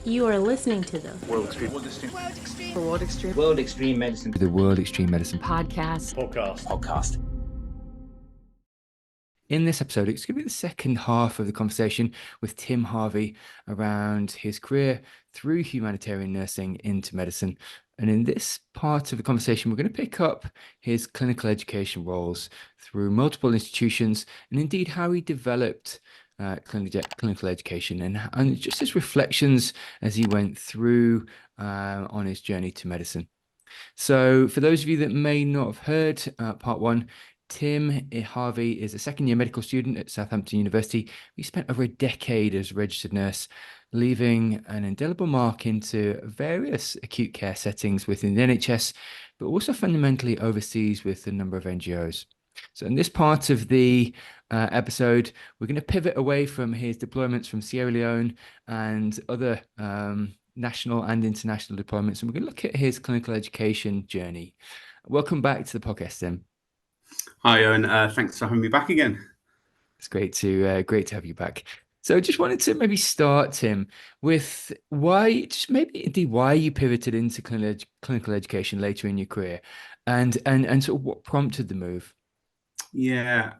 You are listening to the World Extreme Medicine. The World Extreme Medicine Podcast. In this episode, it's going to be the second half of the conversation with Tim Harvey around his career through humanitarian nursing into medicine. And in this part of the conversation, we're going to pick up his clinical education roles through multiple institutions and indeed how he developed clinical education and just his reflections as he went through on his journey to medicine. So for those of you that may not have heard part one, Tim Harvey is a second-year medical student at Southampton University. He spent over a decade as a registered nurse, leaving an indelible mark into various acute care settings within the NHS, but also fundamentally overseas with a number of NGOs. So in this part of the episode, we're going to pivot away from his deployments from Sierra Leone and other national and international deployments, and we're going to look at his clinical education journey. Welcome back to the podcast, Tim. Hi, Owen. Thanks for having me back again. It's great to have you back. So, just wanted to maybe start, Tim, with why you pivoted into clinical education later in your career, and sort of what prompted the move. Yeah,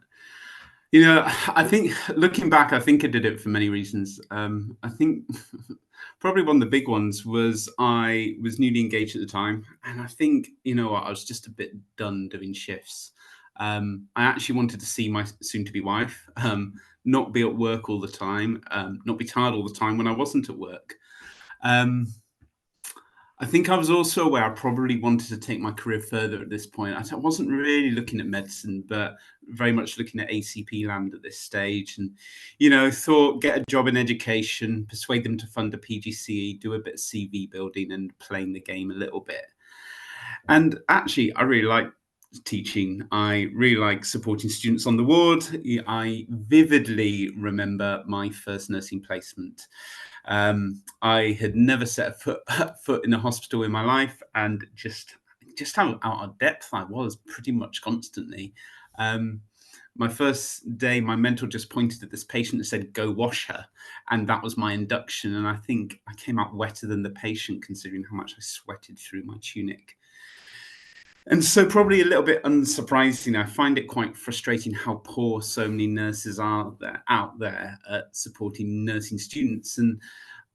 I think looking back, I think I did it for many reasons. I think probably one of the big ones was I was newly engaged at the time, and I think I was just a bit done doing shifts. I actually wanted to see my soon-to-be wife, not be at work all the time, not be tired all the time when I wasn't at work. I think I was also aware I probably wanted to take my career further at this point. I wasn't really looking at medicine, but very much looking at ACP land at this stage. And, thought get a job in education, persuade them to fund a PGCE, do a bit of CV building and playing the game a little bit. And actually, I really like teaching. I really like supporting students on the ward. I vividly remember my first nursing placement. I had never set a foot in a hospital in my life, and just how out of depth I was pretty much constantly. My first day, my mentor just pointed at this patient and said, "Go wash her." And that was my induction. And I think I came out wetter than the patient, considering how much I sweated through my tunic. And so probably a little bit unsurprising, I find it quite frustrating how poor so many nurses are out there at supporting nursing students. And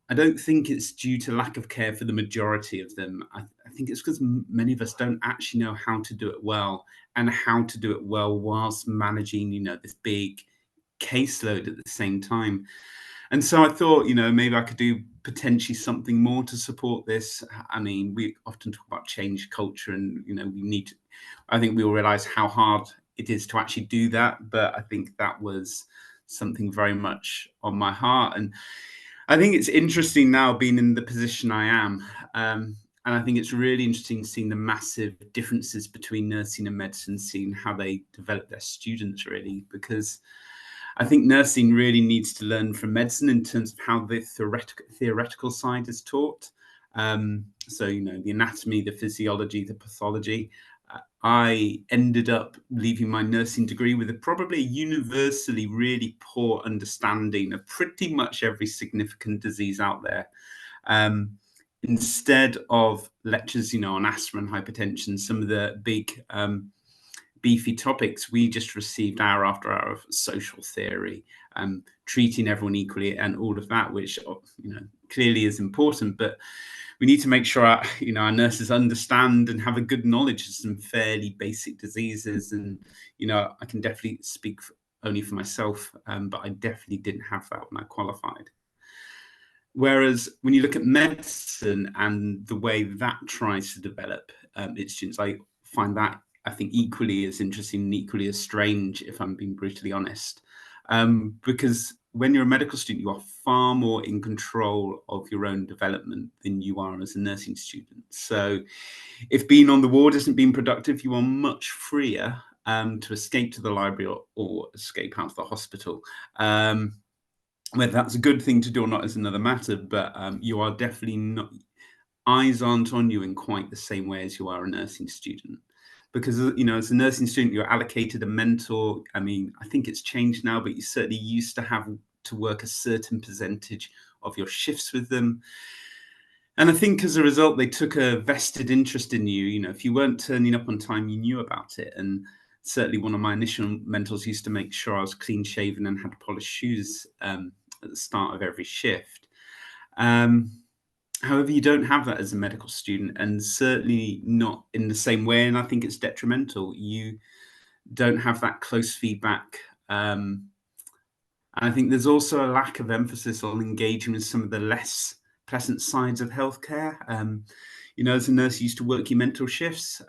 I don't think it's due to lack of care for the majority of them. I think it's because many of us don't actually know how to do it well, and how to do it well whilst managing, this big caseload at the same time. And so I thought, maybe I could do potentially something more to support this. I mean, we often talk about change culture, and, I think we all realize how hard it is to actually do that. But I think that was something very much on my heart. And I think it's interesting now being in the position I am. And I think it's really interesting seeing the massive differences between nursing and medicine, seeing how they develop their students, really, because I think nursing really needs to learn from medicine in terms of how the theoretical side is taught. So, the anatomy, the physiology, the pathology. I ended up leaving my nursing degree with probably a universally really poor understanding of pretty much every significant disease out there. Instead of lectures, on asthma and hypertension, some of the big beefy topics, we just received hour after hour of social theory, treating everyone equally and all of that, which clearly is important, but we need to make sure our nurses understand and have a good knowledge of some fairly basic diseases. And I can definitely speak only for myself, but I definitely didn't have that when I qualified. Whereas when you look at medicine and the way that tries to develop its students, I find that, I think, equally as interesting and equally as strange, if I'm being brutally honest. Because when you're a medical student, you are far more in control of your own development than you are as a nursing student. So if being on the ward isn't being productive, you are much freer to escape to the library or escape out of the hospital. Whether that's a good thing to do or not is another matter, but you are definitely not, eyes aren't on you in quite the same way as you are a nursing student. Because, as a nursing student, you're allocated a mentor. I mean, I think it's changed now, but you certainly used to have to work a certain percentage of your shifts with them. And I think as a result, they took a vested interest in you. You know, if you weren't turning up on time, you knew about it. And certainly one of my initial mentors used to make sure I was clean shaven and had polished shoes at the start of every shift. However, you don't have that as a medical student, and certainly not in the same way. And I think it's detrimental. You don't have that close feedback. I think there's also a lack of emphasis on engaging with some of the less pleasant sides of healthcare. You know, as a nurse, you used to work your mental shifts,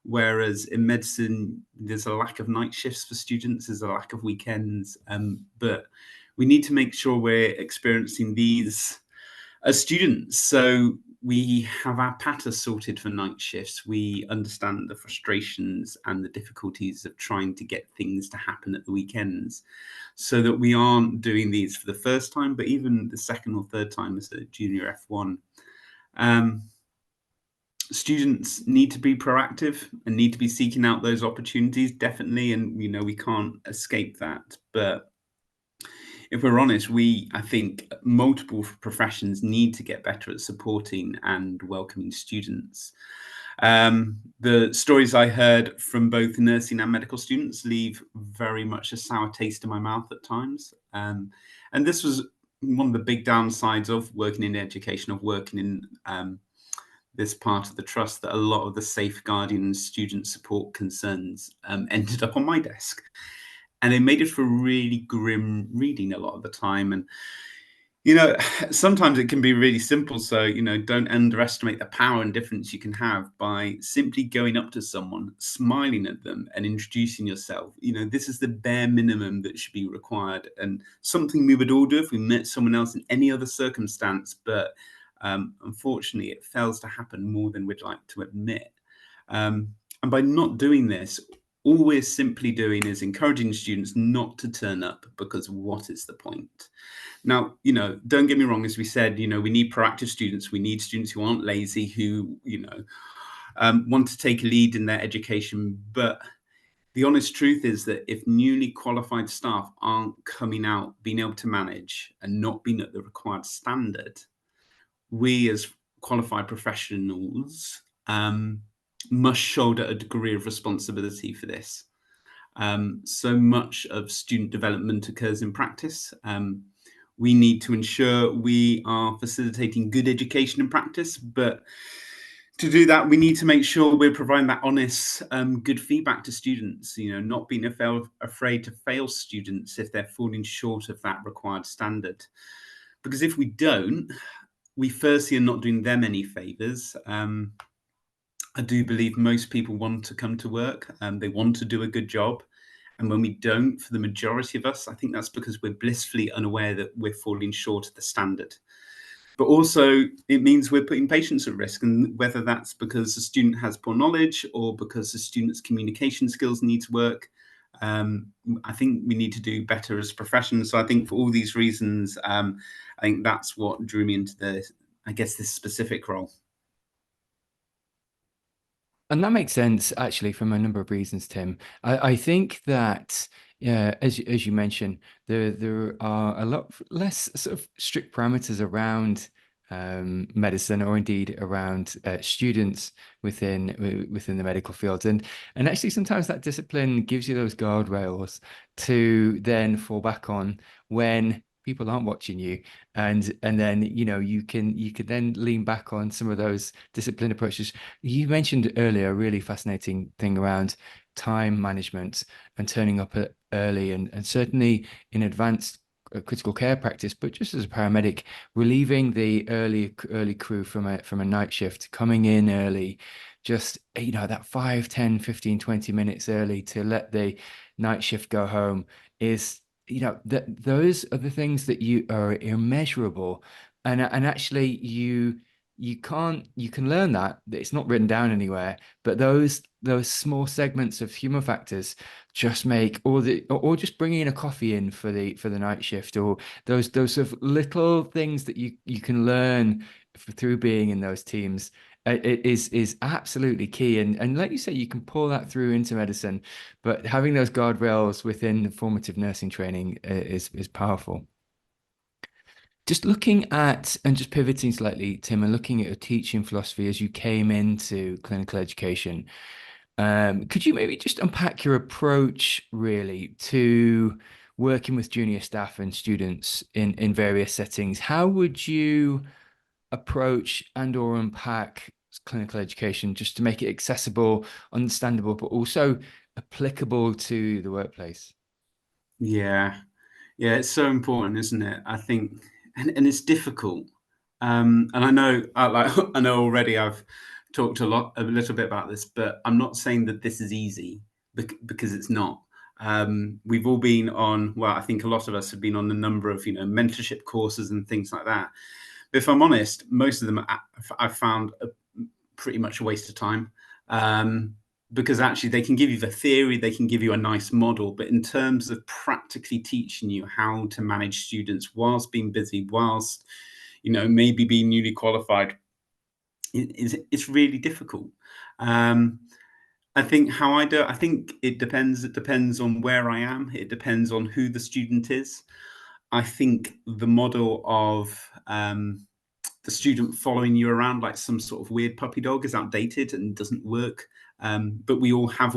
whereas in medicine, there's a lack of night shifts for students, there's a lack of weekends. But we need to make sure we're experiencing these as students. So we have our patter sorted for night shifts. We understand the frustrations and the difficulties of trying to get things to happen at the weekends, so that we aren't doing these for the first time, but even the second or third time as a junior F1. Students need to be proactive and need to be seeking out those opportunities, definitely. And, you know, we can't escape that. But if we're honest, I think multiple professions need to get better at supporting and welcoming students. The stories I heard from both nursing and medical students leave very much a sour taste in my mouth at times. And this was one of the big downsides of working in education, of working in this part of the trust, that a lot of the safeguarding and student support concerns ended up on my desk. And it made it for really grim reading a lot of the time. And, you know, sometimes it can be really simple. So, you know, don't underestimate the power and difference you can have by simply going up to someone, smiling at them and introducing yourself. You know, this is the bare minimum that should be required, and something we would all do if we met someone else in any other circumstance. But unfortunately, it fails to happen more than we'd like to admit. And by not doing this, all we're simply doing is encouraging students not to turn up, because what is the point? Now, you know, don't get me wrong, as we said, you know, we need proactive students. We need students who aren't lazy, who, you know, want to take a lead in their education. But the honest truth is that if newly qualified staff aren't coming out, being able to manage and not being at the required standard, we as qualified professionals must shoulder a degree of responsibility for this. So much of student development occurs in practice. We need to ensure we are facilitating good education in practice, but to do that, we need to make sure we're providing that honest, good feedback to students, you know, not being afraid to fail students if they're falling short of that required standard. Because if we don't, we firstly are not doing them any favors. I do believe most people want to come to work and they want to do a good job. And when we don't, for the majority of us, I think that's because we're blissfully unaware that we're falling short of the standard. But also it means we're putting patients at risk, and whether that's because the student has poor knowledge or because the student's communication skills need to work, I think we need to do better as professions. So I think for all these reasons, I think that's what drew me into this specific role. And that makes sense, actually, from a number of reasons, Tim. I think that, as you mentioned, there are a lot less sort of strict parameters around medicine, or indeed around students within the medical field, and actually sometimes that discipline gives you those guardrails to then fall back on when people aren't watching you, and then, you know, you can then lean back on some of those disciplined approaches. You mentioned earlier a really fascinating thing around time management and turning up early, and certainly in advanced critical care practice, but just as a paramedic, relieving the early crew from a night shift, coming in early, just, you know, that 5, 10, 15, 20 minutes early to let the night shift go home is, you know, those are the things that you are immeasurable, and actually you can learn that. It's not written down anywhere, but those small segments of human factors just make or just bringing in a coffee in for the night shift, or those sort of little things that you can learn through being in those teams, It is absolutely key, and like you say, you can pull that through into medicine, but having those guardrails within the formative nursing training is powerful. Just looking at and just pivoting slightly, Tim, and looking at your teaching philosophy as you came into clinical education, could you maybe just unpack your approach really to working with junior staff and students in various settings? How would you approach and or unpack clinical education just to make it accessible, understandable, but also applicable to the workplace? Yeah, it's so important, isn't it? I think, and it's difficult. And I know, I know already I've talked a little bit about this, but I'm not saying that this is easy because it's not. We've all been on, well, I think a lot of us have been on a number of, mentorship courses and things like that. But if I'm honest, most of them I've found pretty much a waste of time. Because actually they can give you the theory, they can give you a nice model, but in terms of practically teaching you how to manage students whilst being busy, whilst, maybe being newly qualified, it's really difficult. I think how I do it, I think it depends. It depends on where I am. It depends on who the student is. I think the model of the student following you around like some sort of weird puppy dog is outdated and doesn't work. But we all have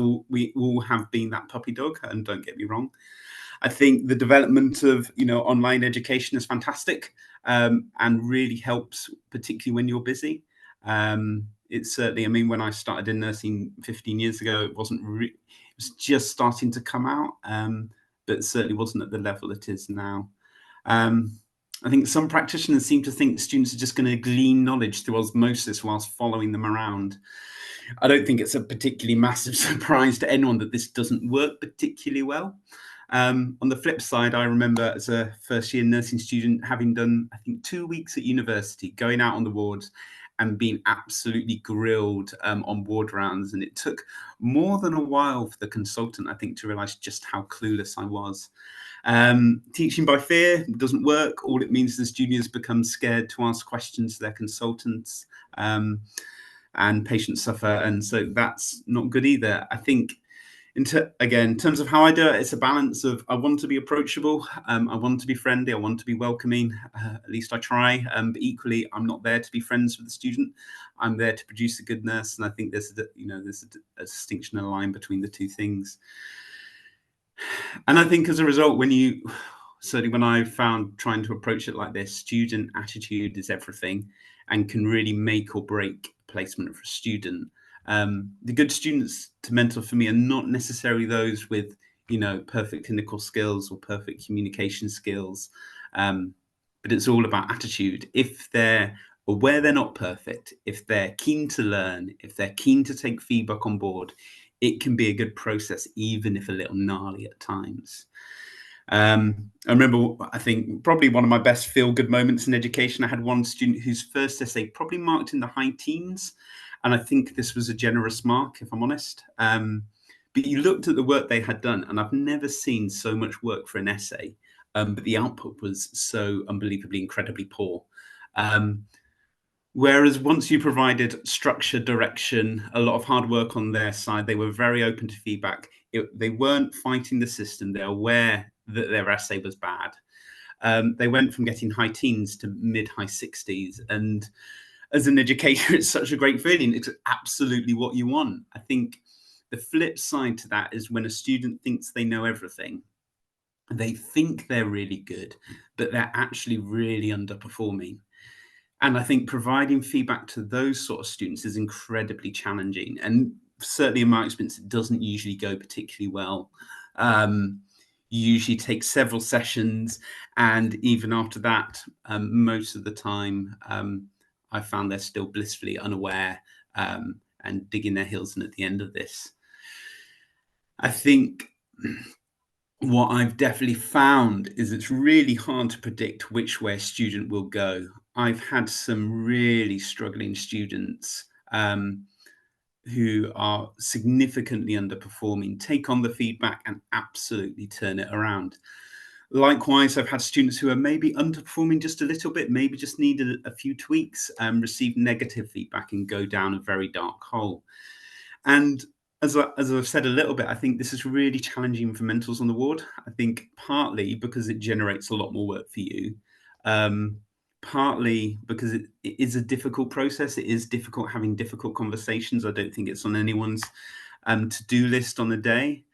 been that puppy dog, and don't get me wrong. I think the development of online education is fantastic, and really helps, particularly when you're busy. It's certainly, I mean, when I started in nursing 15 years ago, it was just starting to come out, but it certainly wasn't at the level it is now. I think some practitioners seem to think students are just going to glean knowledge through osmosis whilst following them around. I don't think it's a particularly massive surprise to anyone that this doesn't work particularly well. On the flip side, I remember as a first-year nursing student having done, I think, 2 weeks at university, going out on the wards and being absolutely grilled on ward rounds. And it took more than a while for the consultant, I think, to realise just how clueless I was. Teaching by fear doesn't work. All it means is juniors become scared to ask questions to their consultants, and patients suffer. And so that's not good either. I think, again, in terms of how I do it, it's a balance of, I want to be approachable, I want to be friendly, I want to be welcoming, at least I try, but equally, I'm not there to be friends with the student. I'm there to produce a good nurse. And I think there's a distinction and a line between the two things. And I think as a result, certainly when I found trying to approach it like this, student attitude is everything and can really make or break placement for a student. The good students to mentor for me are not necessarily those with, perfect clinical skills or perfect communication skills. But it's all about attitude. If they're aware they're not perfect, if they're keen to learn, if they're keen to take feedback on board, it can be a good process, even if a little gnarly at times. I remember, I think probably one of my best feel-good moments in education, I had one student whose first essay probably marked in the high teens. And I think this was a generous mark, if I'm honest. But you looked at the work they had done, and I've never seen so much work for an essay, but the output was so unbelievably, incredibly poor. Whereas once you provided structure, direction, a lot of hard work on their side, they were very open to feedback. They weren't fighting the system. They're aware that their essay was bad. They went from getting high teens to mid-high 60s. And as an educator, it's such a great feeling. It's absolutely what you want. I think the flip side to that is when a student thinks they know everything. They think they're really good, but they're actually really underperforming. And I think providing feedback to those sort of students is incredibly challenging. And certainly in my experience, it doesn't usually go particularly well. You usually take several sessions. And even after that, most of the time, I found they're still blissfully unaware, and digging their heels in at the end of this. I think what I've definitely found is it's really hard to predict which way a student will go. I've had some really struggling students who are significantly underperforming take on the feedback and absolutely turn it around. Likewise, I've had students who are maybe underperforming just a little bit, maybe just need a few tweaks, receive negative feedback and go down a very dark hole. And as I've said a little bit, I think this is really challenging for mentors on the ward. I think partly because it generates a lot more work for you, partly because it is a difficult process. It is difficult having difficult conversations. I don't think it's on anyone's to-do list on the day.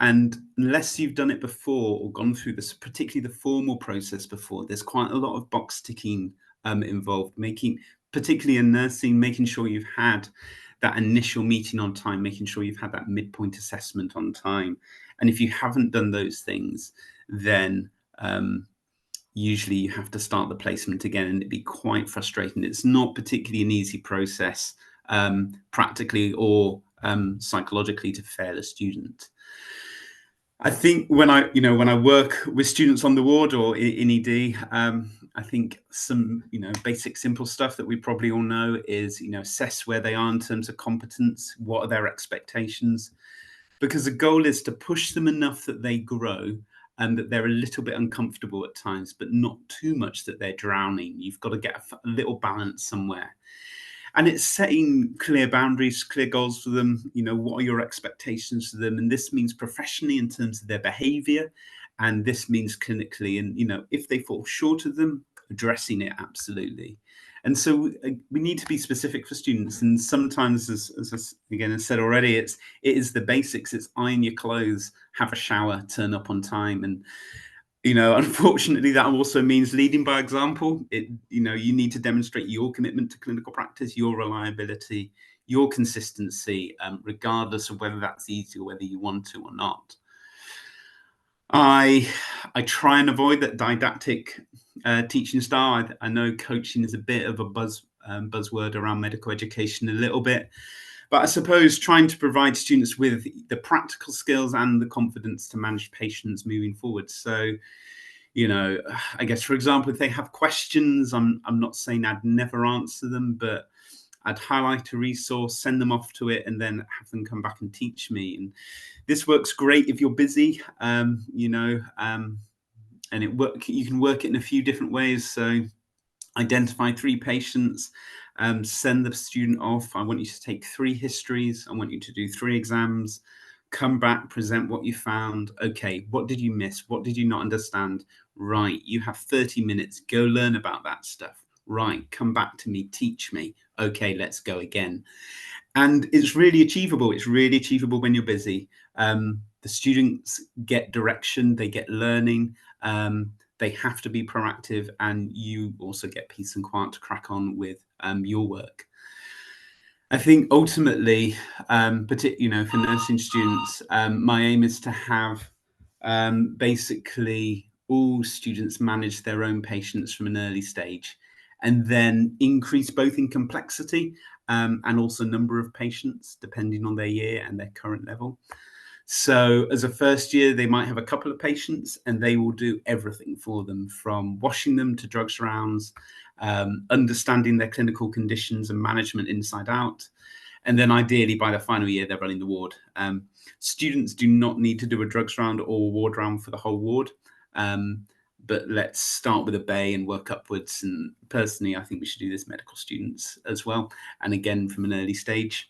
And unless you've done it before or gone through this, particularly the formal process before, there's quite a lot of box ticking involved, particularly in nursing, making sure you've had that initial meeting on time, making sure you've had that midpoint assessment on time. And if you haven't done those things, then usually you have to start the placement again, and it'd be quite frustrating. It's not particularly an easy process, practically or psychologically, to fail a student. I think when I work with students on the ward or in ED, I think some basic simple stuff that we probably all know is assess where they are in terms of competence. What are their expectations? Because the goal is to push them enough that they grow and that they're a little bit uncomfortable at times, but not too much that they're drowning. You've got to get a little balance somewhere. And it's setting clear boundaries, clear goals for them. What are your expectations for them? And this means professionally in terms of their behavior. And this means clinically. And, if they fall short of them, addressing it absolutely. And so we need to be specific for students. And sometimes, as I said already, it is the basics. It's iron your clothes, have a shower, turn up on time. And unfortunately, that also means leading by example. You need to demonstrate your commitment to clinical practice, your reliability, your consistency, regardless of whether that's easy or whether you want to or not. I try and avoid that didactic teaching style. I know coaching is a bit of a buzzword around medical education a little bit. But I suppose trying to provide students with the practical skills and the confidence to manage patients moving forward. So, I guess, for example, if they have questions, I'm not saying I'd never answer them, but I'd highlight a resource, send them off to it, and then have them come back and teach me. And this works great if you're busy, and you can work it in a few different ways. So identify 3 patients, send the student off. I want you to take 3 histories. I want you to do 3 exams, come back, present what you found. Okay, what did you miss? What did you not understand? Right, you have 30 minutes, go learn about that stuff. Right, come back to me, teach me. Okay, let's go again. And it's really achievable. It's really achievable when you're busy. The students get direction, they get learning. They have to be proactive, and you also get peace and quiet to crack on with your work. I think ultimately, particularly for nursing students, my aim is to have basically all students manage their own patients from an early stage, and then increase both in complexity and also number of patients depending on their year and their current level. So as a first year, they might have a couple of patients and they will do everything for them, from washing them to drugs rounds, understanding their clinical conditions and management inside out. And then ideally by the final year, they're running the ward. Students do not need to do a drugs round or a ward round for the whole ward. But let's start with a bay and work upwards. And personally, I think we should do this medical students as well. And again, from an early stage.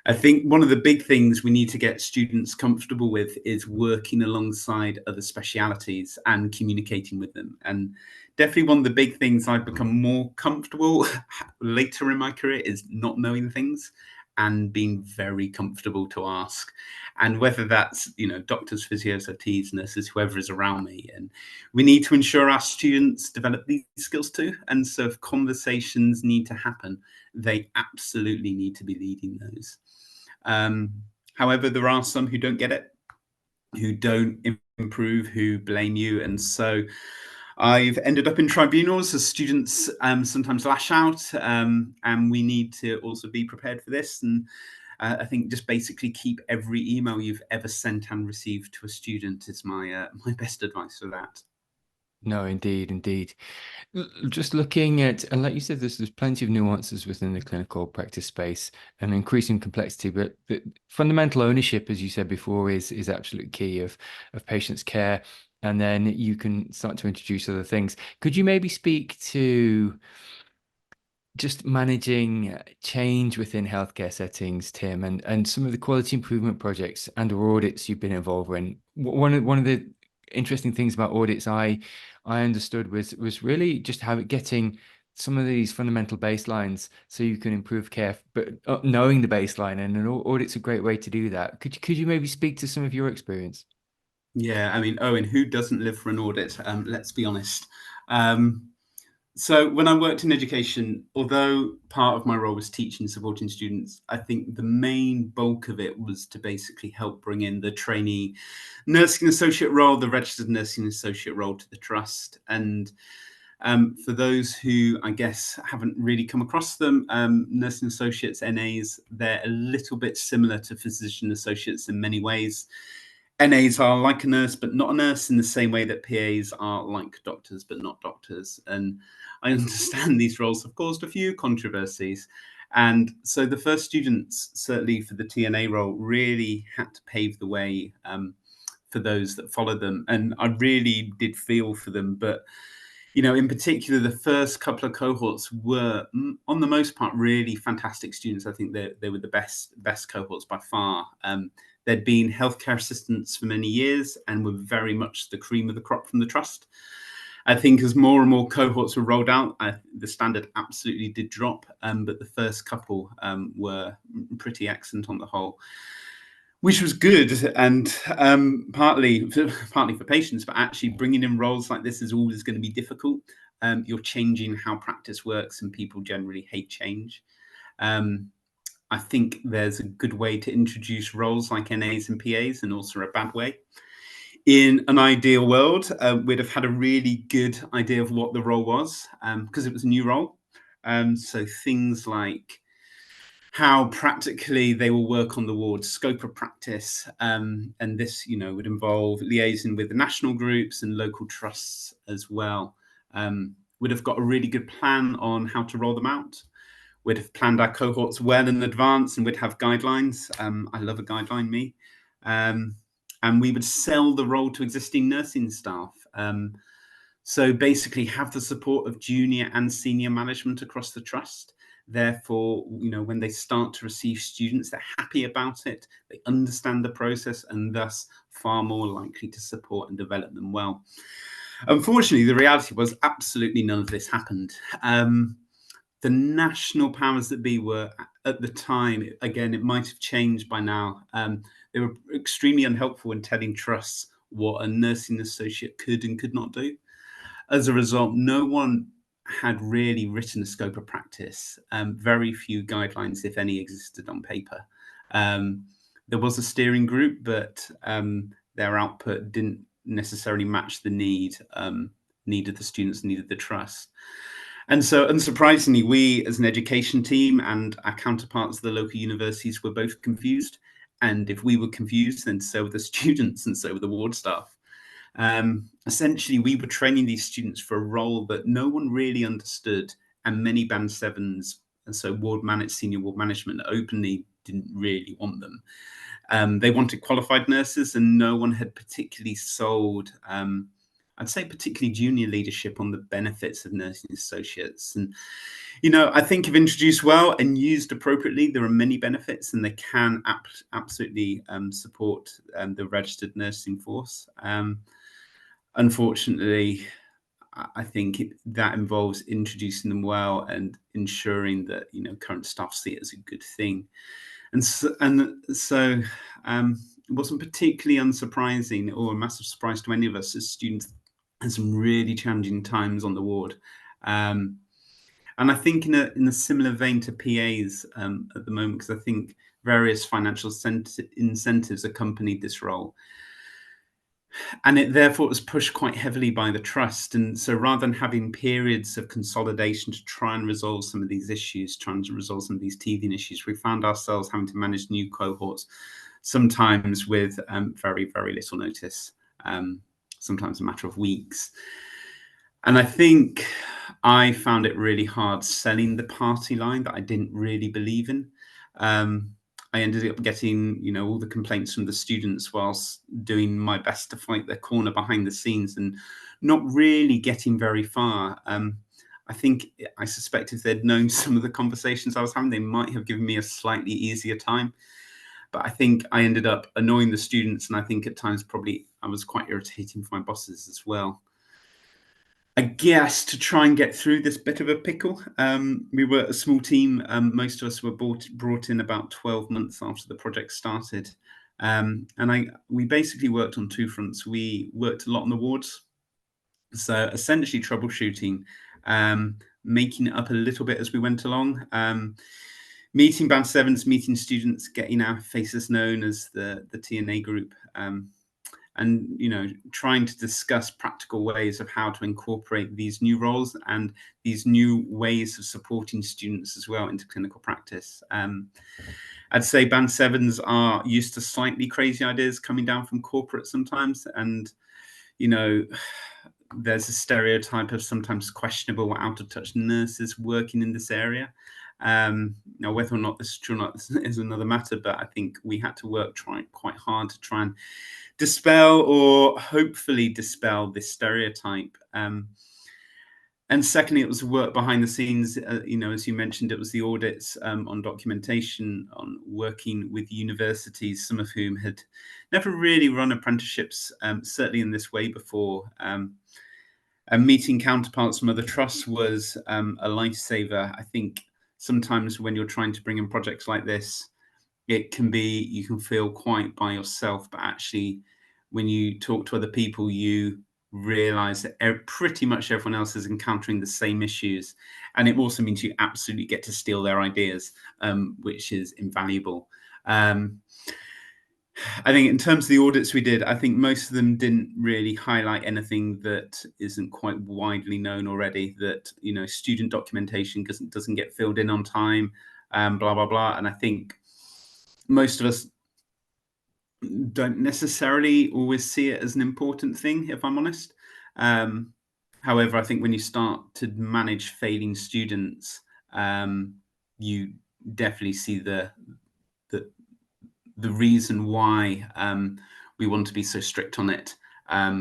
I think one of the big things we need to get students comfortable with is working alongside other specialities and communicating with them. And definitely one of the big things I've become more comfortable later in my career is not knowing things and being very comfortable to ask. And whether that's, doctors, physios, OTs, nurses, whoever is around me. And we need to ensure our students develop these skills too. And so if conversations need to happen, they absolutely need to be leading those. However, there are some who don't get it, who don't improve, who blame you. And so I've ended up in tribunals as students sometimes lash out, and we need to also be prepared for this. And I think just basically keep every email you've ever sent and received to a student is my best advice for that. No, indeed, indeed. Just looking at, and like you said, there's plenty of nuances within the clinical practice space and increasing complexity, but fundamental ownership, as you said before, is absolute key of patients' care. And then you can start to introduce other things. Could you maybe speak to just managing change within healthcare settings, Tim, and some of the quality improvement projects and or audits you've been involved in? One of the interesting things about audits I understood was really just how getting some of these fundamental baselines so you can improve care, but knowing the baseline, and an audit's a great way to do that. Could you maybe speak to some of your experience? Yeah, I mean, Owen, who doesn't live for an audit? Let's be honest. So when I worked in education, although part of my role was teaching and supporting students, I think the main bulk of it was to basically help bring in the trainee nursing associate role, the registered nursing associate role to the trust. And for those who, I guess, haven't really come across them, nursing associates, NAs, they're a little bit similar to physician associates in many ways. NAs are like a nurse, but not a nurse, in the same way that PAs are like doctors, but not doctors. And I understand these roles have caused a few controversies. And so the first students, certainly for the TNA role, really had to pave the way for those that followed them. And I really did feel for them. But, you know, in particular, the first couple of cohorts were, on the most part, really fantastic students. I think they were the best cohorts by far. They'd been healthcare assistants for many years and were very much the cream of the crop from the trust. I think as more and more cohorts were rolled out, the standard absolutely did drop, but the first couple were pretty excellent on the whole, which was good, and partly for patients, but actually bringing in roles like this is always going to be difficult. You're changing how practice works, and people generally hate change. I think there's a good way to introduce roles like NAs and PAs, and also a bad way. In an ideal world, we'd have had a really good idea of what the role was, because it was a new role. So things like how practically they will work on the ward, scope of practice, and this, you know, would involve liaising with the national groups and local trusts as well. We'd have got a really good plan on how to roll them out. We'd have planned our cohorts well in advance, and we'd have guidelines. I love a guideline, me. And we would sell the role to existing nursing staff. So basically have the support of junior and senior management across the trust. Therefore, you know, when they start to receive students, they're happy about it, they understand the process, and thus far more likely to support and develop them well. Unfortunately, the reality was absolutely none of this happened. The national powers that be were, at the time, again, it might have changed by now, they were extremely unhelpful in telling trusts what a nursing associate could and could not do. As a result, no one had really written a scope of practice. Very few guidelines, if any, existed on paper. There was a steering group, but their output didn't necessarily match the need of the students, needed the trust. And so, unsurprisingly, we as an education team and our counterparts at the local universities were both confused. And if we were confused, then so were the students and so were the ward staff. Essentially, we were training these students for a role that no one really understood, and many Band 7s, and so senior ward management, openly didn't really want them. They wanted qualified nurses, and no one had particularly sold, I'd say particularly junior leadership, on the benefits of nursing associates. And, you know, I think if introduced well and used appropriately, there are many benefits, and they can absolutely support the registered nursing force. Unfortunately, I think that involves introducing them well and ensuring that, you know, current staff see it as a good thing. And so it wasn't particularly unsurprising or a massive surprise to any of us as students, and some really challenging times on the ward. And I think in a similar vein to PAs at the moment, because I think various financial incentives accompanied this role. And it therefore was pushed quite heavily by the trust. And so rather than having periods of consolidation to try and resolve some of these issues, trying to resolve some of these teething issues, we found ourselves having to manage new cohorts, sometimes with very, very little notice, sometimes a matter of weeks. And I think I found it really hard selling the party line that I didn't really believe in. I ended up getting, all the complaints from the students whilst doing my best to fight their corner behind the scenes and not really getting very far. I suspect if they'd known some of the conversations I was having, they might have given me a slightly easier time. But I think I ended up annoying the students, and I think at times probably I was quite irritating for my bosses as well. I guess to try and get through this bit of a pickle, we were a small team. Most of us were brought in about 12 months after the project started. And we basically worked on two fronts. We worked a lot on the wards. So essentially troubleshooting, making it up a little bit as we went along. Meeting Band 7s, meeting students, getting our faces known as the TNA group. And trying to discuss practical ways of how to incorporate these new roles and these new ways of supporting students as well into clinical practice. I'd say Band 7s are used to slightly crazy ideas coming down from corporate sometimes, and there's a stereotype of sometimes questionable or out of touch nurses working in this area. Now, whether or not this is true or not is another matter, but I think we had to work quite hard to try and dispel or hopefully dispel this stereotype. And secondly, it was work behind the scenes. As you mentioned, it was the audits on documentation, on working with universities, some of whom had never really run apprenticeships, certainly in this way before. And meeting counterparts from other trusts was a lifesaver. I think sometimes when you're trying to bring in projects like this, you can feel quite by yourself, but actually when you talk to other people, you realize that pretty much everyone else is encountering the same issues. And it also means you absolutely get to steal their ideas, which is invaluable. I think in terms of the audits we did, I think most of them didn't really highlight anything that isn't quite widely known already, that, student documentation doesn't get filled in on time, blah, blah, blah. And I think most of us don't necessarily always see it as an important thing, if I'm honest. However, I think when you start to manage failing students, you definitely see the reason why we want to be so strict on it,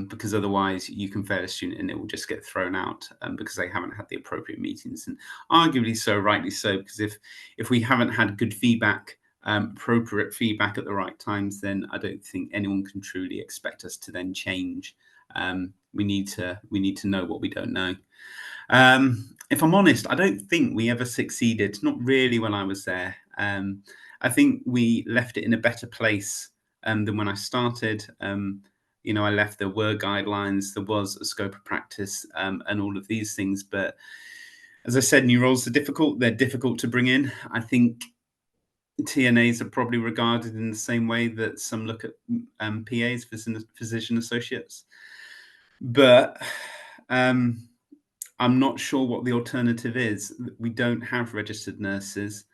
because otherwise you can fail a student and it will just get thrown out because they haven't had the appropriate meetings, and arguably so, rightly so, because if we haven't had good feedback, appropriate feedback at the right times, then I don't think anyone can truly expect us to then change. We need to know what we don't know. If I'm honest, I don't think we ever succeeded, not really when I was there. I think we left it in a better place than when I started. I left, there were guidelines, there was a scope of practice, and all of these things. But as I said, new roles are difficult. They're difficult to bring in. I think TNAs are probably regarded in the same way that some look at PAs, physician associates. But I'm not sure what the alternative is. We don't have registered nurses.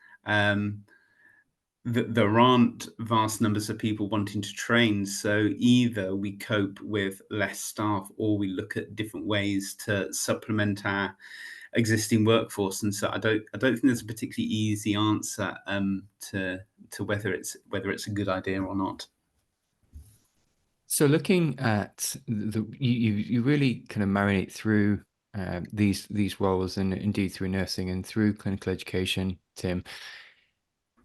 There aren't vast numbers of people wanting to train. So either we cope with less staff or we look at different ways to supplement our existing workforce. And so I don't think there's a particularly easy answer to whether it's a good idea or not. So looking at you really kind of marinate through these roles, and indeed through nursing and through clinical education, Tim.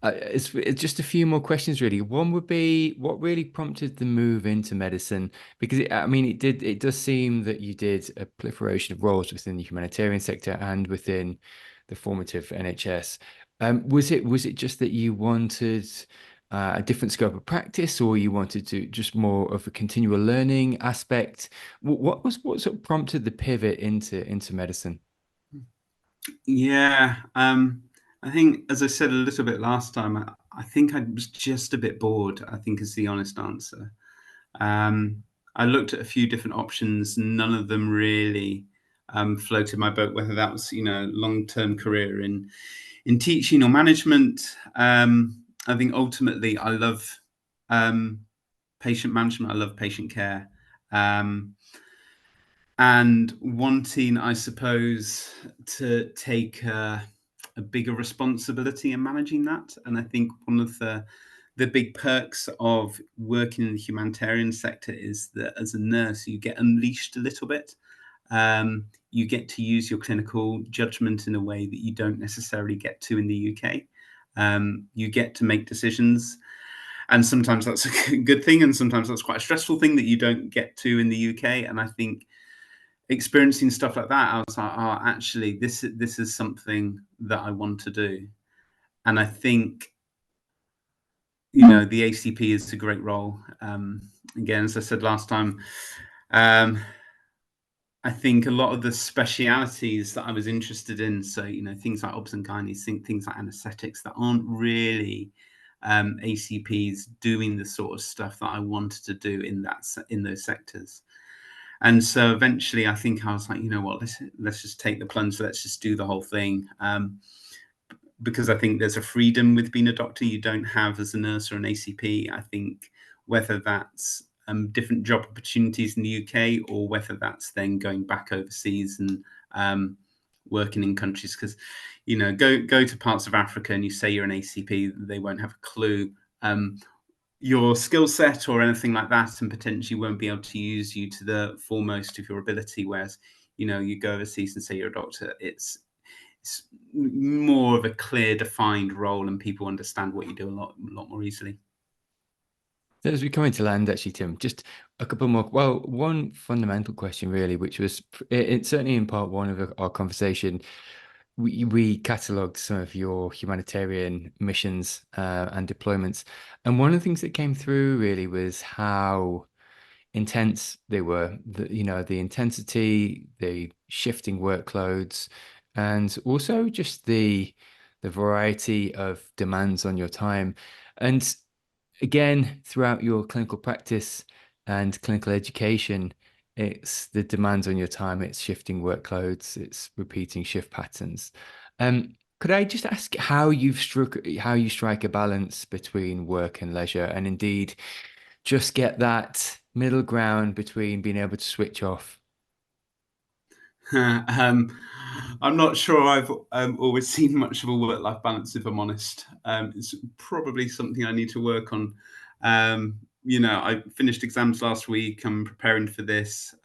It's just a few more questions, really. One would be, what really prompted the move into medicine? Because it does seem that you did a proliferation of roles within the humanitarian sector and within the formative NHS. Was it just that you wanted a different scope of practice, or you wanted to just more of a continual learning aspect? What sort of prompted the pivot into medicine? Yeah. I think, as I said a little bit last time, I think I was just a bit bored, I think is the honest answer. I looked at a few different options. None of them really floated my boat, whether that was, long-term career in teaching or management. I think ultimately I love patient management. I love patient care. and wanting, I suppose, to take a bigger responsibility in managing that. And I think one of the big perks of working in the humanitarian sector is that as a nurse, you get unleashed a little bit. You get to use your clinical judgment in a way that you don't necessarily get to in the UK. You get to make decisions, and sometimes that's a good thing, and sometimes that's quite a stressful thing that you don't get to in the UK. And I think experiencing stuff like that, I was like, oh, actually, this is something that I want to do. And I think, you know, the ACP is a great role. Again, as I said last time, I think a lot of the specialities that I was interested in, so, you know, things like obs and gynae, things like anesthetics, that aren't really ACPs doing the sort of stuff that I wanted to do in those sectors. And so eventually I think I was like, you know what, let's just take the plunge, let's just do the whole thing. Because I think there's a freedom with being a doctor you don't have as a nurse or an ACP. I think whether that's different job opportunities in the UK, or whether that's then going back overseas and working in countries, because, you know, go to parts of Africa and you say you're an ACP, they won't have a clue your skill set or anything like that, and potentially won't be able to use you to the foremost of your ability. Whereas, you know, you go overseas and say you're a doctor, it's more of a clear defined role, and people understand what you do a lot more easily. So as we come into land, actually, Tim, just a couple more. Well, one fundamental question, really, which was certainly in part one of our conversation. We catalogued some of your humanitarian missions and deployments, and one of the things that came through really was how intense they were. The intensity, the shifting workloads, and also just the variety of demands on your time. And again, throughout your clinical practice and clinical education, it's the demands on your time, it's shifting workloads, it's repeating shift patterns. Could I just ask how you strike a balance between work and leisure, and indeed just get that middle ground between being able to switch off? I'm not sure I've always seen much of a work-life balance, if I'm honest. It's probably something I need to work on. You know, I finished exams last week. I'm preparing for this.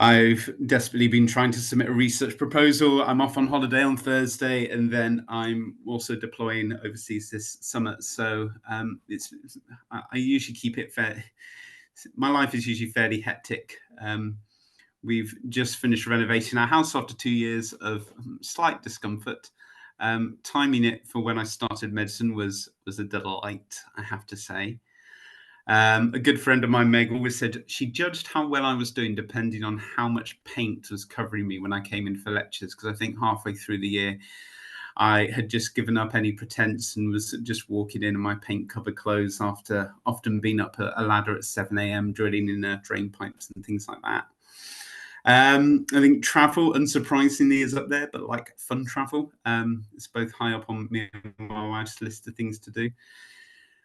I've desperately been trying to submit a research proposal. I'm off on holiday on Thursday, and then I'm also deploying overseas this summer. So I usually keep it fair. My life is usually fairly hectic. We've just finished renovating our house after 2 years of slight discomfort. Timing it for when I started medicine was a delight, I have to say. A good friend of mine, Meg, always said she judged how well I was doing depending on how much paint was covering me when I came in for lectures, because I think halfway through the year, I had just given up any pretense and was just walking in my paint-covered clothes after often being up a ladder at 7 a.m. drilling in drain pipes and things like that. I think travel, unsurprisingly, is up there, but like fun travel. It's both high up on me and my wife's list of things to do.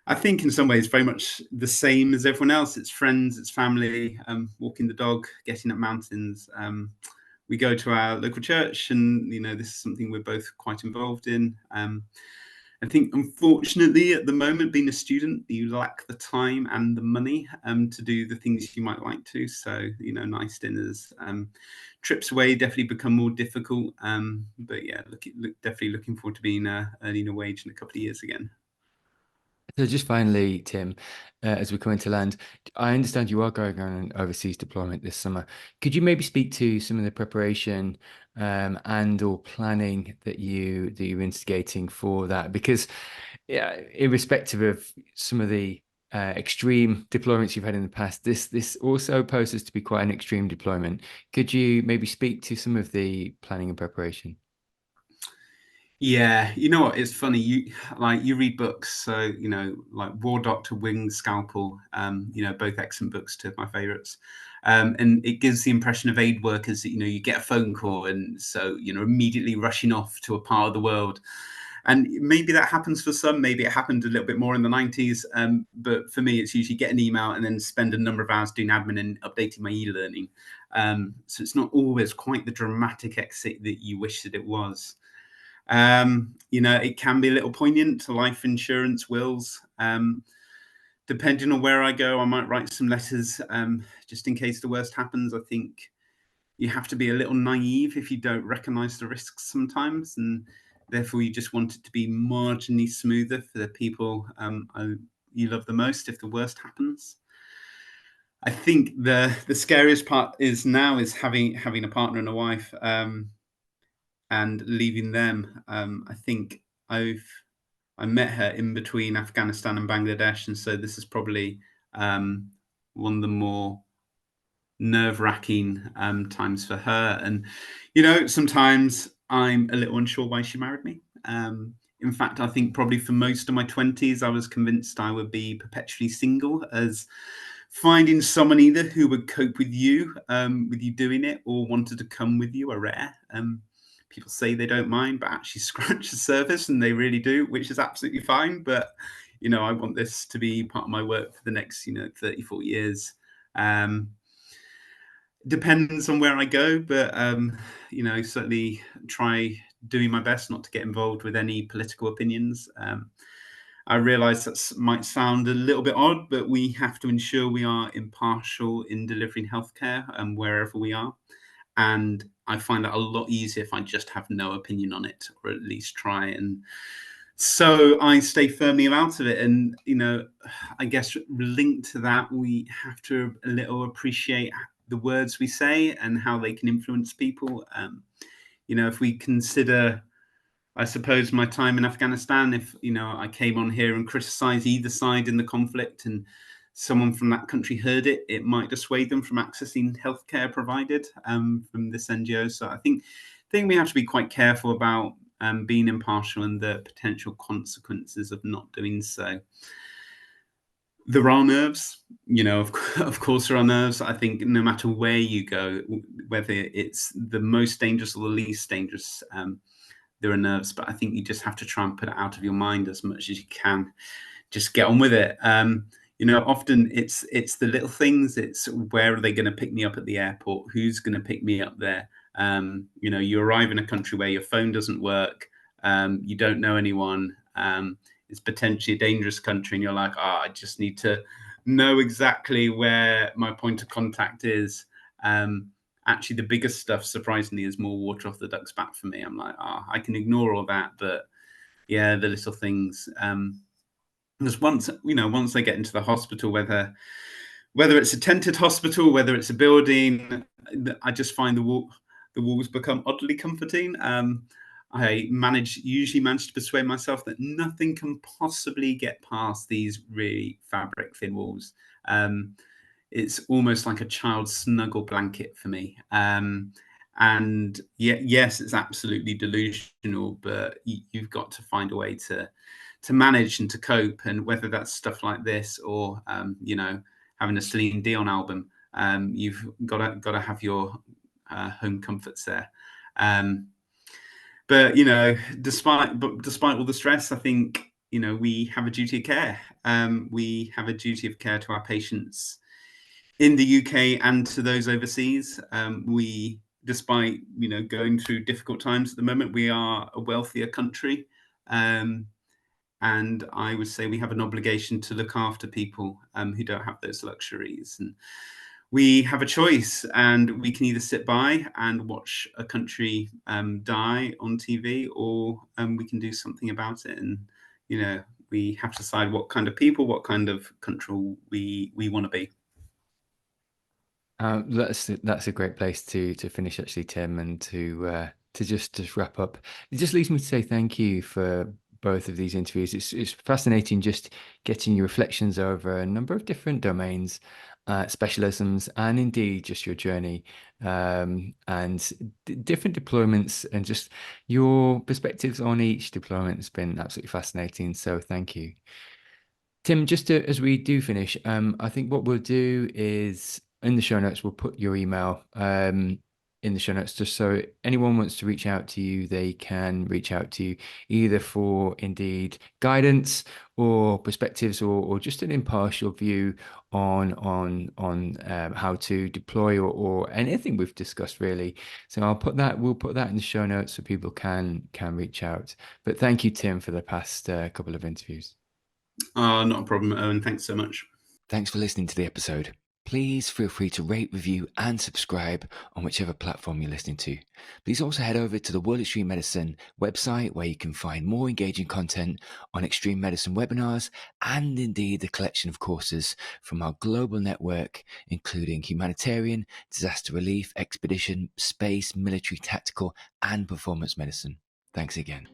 I think in some ways very much the same as everyone else. It's friends, it's family, walking the dog, getting up mountains. We go to our local church, and, you know, this is something we're both quite involved in. I think, unfortunately, at the moment, being a student, you lack the time and the money to do the things you might like to. So, you know, nice dinners, trips away definitely become more difficult. But yeah, definitely looking forward to being earning a wage in a couple of years again. So just finally, Tim, as we come into land, I understand you are going on an overseas deployment this summer. Could you maybe speak to some of the preparation and or planning that you're instigating for that? Because, yeah, irrespective of some of the extreme deployments you've had in the past, this also poses to be quite an extreme deployment. Could you maybe speak to some of the planning and preparation? Yeah, you know what? It's funny. You read books, so, you know, like War Doctor, Winged Scalpel. You know, both excellent books, two of my favourites. And it gives the impression of aid workers that, you know, you get a phone call, and so, you know, immediately rushing off to a part of the world. And maybe that happens for some, maybe it happened a little bit more in the 90s. But for me, it's usually get an email and then spend a number of hours doing admin and updating my e-learning. So it's not always quite the dramatic exit that you wish that it was. It can be a little poignant to life insurance wills. Depending on where I go, I might write some letters just in case the worst happens. I think you have to be a little naive if you don't recognize the risks sometimes, and therefore you just want it to be marginally smoother for the people you love the most if the worst happens. I think the scariest part is having a partner and a wife and leaving them. I think I met her in between Afghanistan and Bangladesh, and so this is probably one of the more nerve-wracking times for her. And sometimes I'm a little unsure why she married me. In fact, I think probably for most of my 20s I was convinced I would be perpetually single, as finding someone either who would cope with you doing it or wanted to come with you are rare. People say they don't mind, but actually scratch the surface and they really do, which is absolutely fine. But I want this to be part of my work for the next 30, 40 years. Depends on where I go, but certainly try doing my best not to get involved with any political opinions. I realize that might sound a little bit odd, but we have to ensure we are impartial in delivering healthcare wherever we are. And I find that a lot easier if I just have no opinion on it, or at least try. And so I stay firmly out of it. And, I guess linked to that, we have to a little appreciate the words we say and how they can influence people. If we consider, I suppose, my time in Afghanistan, if I came on here and criticized either side in the conflict and someone from that country heard it, it might dissuade them from accessing healthcare provided from this NGO. So I think we have to be quite careful about being impartial and the potential consequences of not doing so. There are nerves, of course there are nerves. I think no matter where you go, whether it's the most dangerous or the least dangerous, there are nerves, but I think you just have to try and put it out of your mind as much as you can. Just get on with it. Often it's the little things. It's where are they going to pick me up at the airport? Who's going to pick me up there? You arrive in a country where your phone doesn't work. You don't know anyone. It's potentially a dangerous country, and you're like, I just need to know exactly where my point of contact is. Actually, the biggest stuff, surprisingly, is more water off the duck's back for me. I'm like, I can ignore all that, but yeah, the little things. Because once they get into the hospital, whether it's a tented hospital, whether it's a building, I just find the walls become oddly comforting. I usually manage to persuade myself that nothing can possibly get past these really fabric thin walls. It's almost like a child's snuggle blanket for me. And yes, it's absolutely delusional, but you've got to find a way to manage and to cope. And whether that's stuff like this or, having a Celine Dion album, you've got to have your home comforts there. But despite all the stress, I think we have a duty of care. We have a duty of care to our patients in the UK and to those overseas. We, despite going through difficult times at the moment, we are a wealthier country, and I would say we have an obligation to look after people who don't have those luxuries. And we have a choice, and we can either sit by and watch a country die on TV, or we can do something about it. And we have to decide what kind of people, what kind of country we want to be. That's a great place to finish, actually, Tim, and to just wrap up. It just leaves me to say thank you for both of these interviews. It's fascinating just getting your reflections over a number of different domains, specialisms, and indeed just your journey and different deployments, and just your perspectives on each deployment has been absolutely fascinating. So thank you. Tim, just as we do finish, I think what we'll do is in the show notes, we'll put your email in the show notes, just so anyone wants to reach out to you, they can reach out to you either for indeed guidance or perspectives, or just an impartial view on how to deploy or anything we've discussed really. So we'll put that in the show notes so people can reach out. But thank you, Tim, for the past couple of interviews. Not a problem, Owen. Thanks so much. Thanks for listening to the episode. Please feel free to rate, review, and subscribe on whichever platform you're listening to. Please also head over to the World Extreme Medicine website, where you can find more engaging content on extreme medicine webinars and indeed the collection of courses from our global network, including humanitarian, disaster relief, expedition, space, military, tactical, and performance medicine. Thanks again.